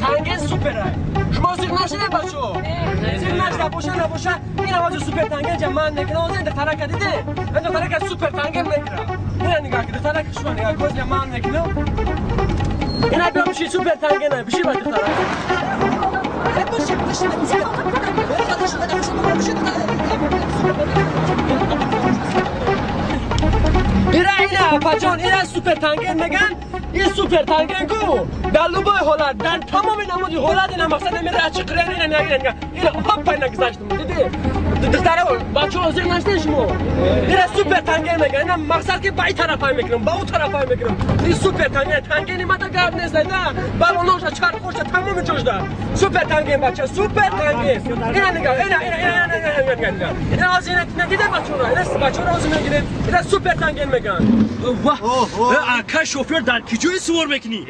تنگه سوپره شما زیر نشده بچو زیر نشده باشه این آواز سوپر تنگه جمع نکنه آواز این دخترک دیده این دخترک سوپر تنگه میگیره این نگاه که دخترک شما نگاه گوز جمع نکنه این اگه بشی سوپر تنگه نه بشی با دخترک اینا بچان این سوپر تنگه میگن این سوپر تنگه کو در لبای هلند در تمام نمودی هلند اینا مقصد میره از چقدر اینا هاپ نگذاشتم دیدی دختره بچه ها زیر نشته شما این سوپر تنگه میگن اینا مقصد که با این طرفای میگیرم با اون طرفای میگیرم این سوپر تنگه نیمت گرد نیست نه بالوناش چهار خوش تمام جوش ده سوپر تنگه بچه سوپر تنگه اینا نگاه اینا از این نگیده بچه ها از این نگیده اینا سوپر تنگه میگن اکا شوفر در کجای سوار میکنی؟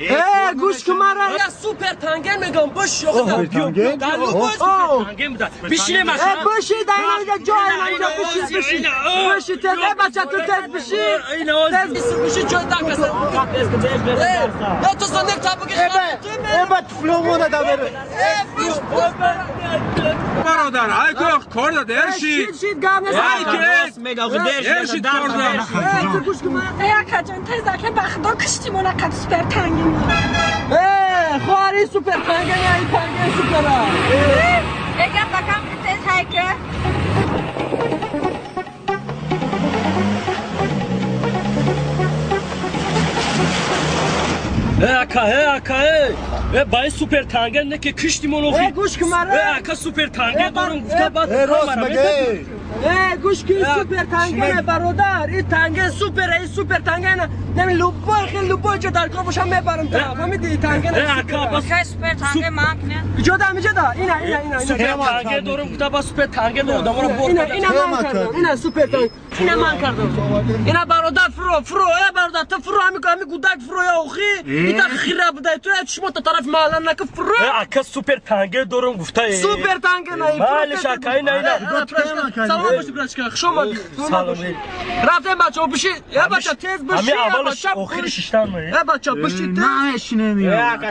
گوش که مرا یا سوپر تنگه میگم باش شو در لباس سوپر تنگه میدن بشینه ماشین باشی در اینجا جای اینجا باشی تز بچه تو تز بشی تز بشی جای در کسا یا تو سندک تابو که بات فلومونه دا بره برادر ای که کار داده شید گام نیست ارشید کار داده گوش که مرا ای اکا جان تیزا که بخدا کشتی منقب سوپر تنگی خواری سوپر تنگه نه این تنگه سوپره اگر بکم تیز های که اکا باید سوپر تنگه نه که کشتی منو گوش که مرا اکا سوپر تنگه دارم گفته بعد راست مگه گوش که سوپر تنگه نه برادر این تنگه سوپره این سوپر تنگه نه نمی لوبای خیلی لوبای جا در کار باشم میبرم تا فهمیدی تنگه نه اکا بس سوپر تنگه مانکنه جدا اینا سوپر تنگه دارم گفته بعد سوپر تنگه دارم اینا من کردم اینا سوپر تنگه اینا من کردم اینا برادر فرو برادر تو فرو همی گودک فرو یا اخی ایتا خیره بوده تو شما تا طرف محله نکه فرو اکا سوپر تنگه دارم گفته سوپر تنگه نه مالش اکا اینا سلام باشی براشکا شما سلام رفتم بچه بشی یا بچه تیز بشی همه اولش آخر شیشتن میه یا بچه بشی تیز نهش نمیاد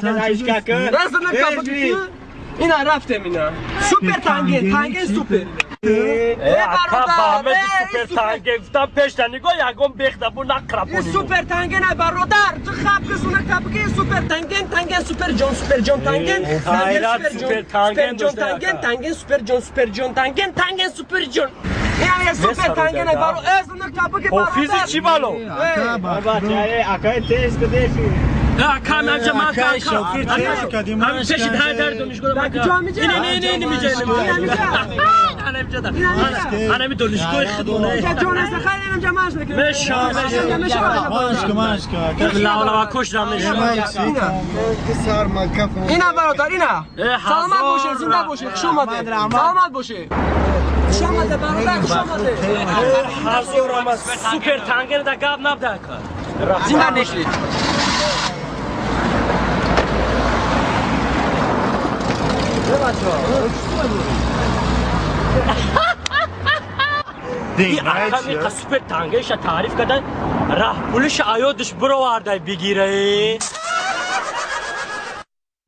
اینا رفتم اینا سوپر تنگه سوپر اکا با همه سوپر تنگه گفتم پیش نگاه یکم بیخته بو نقربونی سوپر تنگه نه برادر تو خب بزونه کبگی سوپر تنگه سوپر جون تنگه سوپر تنگه تنگه سوپر جون تنگه سوپر جون این سوپر تنگه نه برو ازونه کبگی حافظی چی بالو؟ اکای تیز کدیشی اکا من جمع کردم همین پیشید های در دانشگاه اینه میجه انا می دانشگاه خدونه جون است خیلی اینم جمعش نکنه ماشکا لا کش دم اینا برادر اینا سلامت باشه زنده باشه خوش اومده سلامت باشه خوش اومده برادر خوش اومده حضور سوپر تنگر دا گاب نبده زنده نشید سوپر تنگش تعریف کردن راه پولش آیودش برو وارده بگیره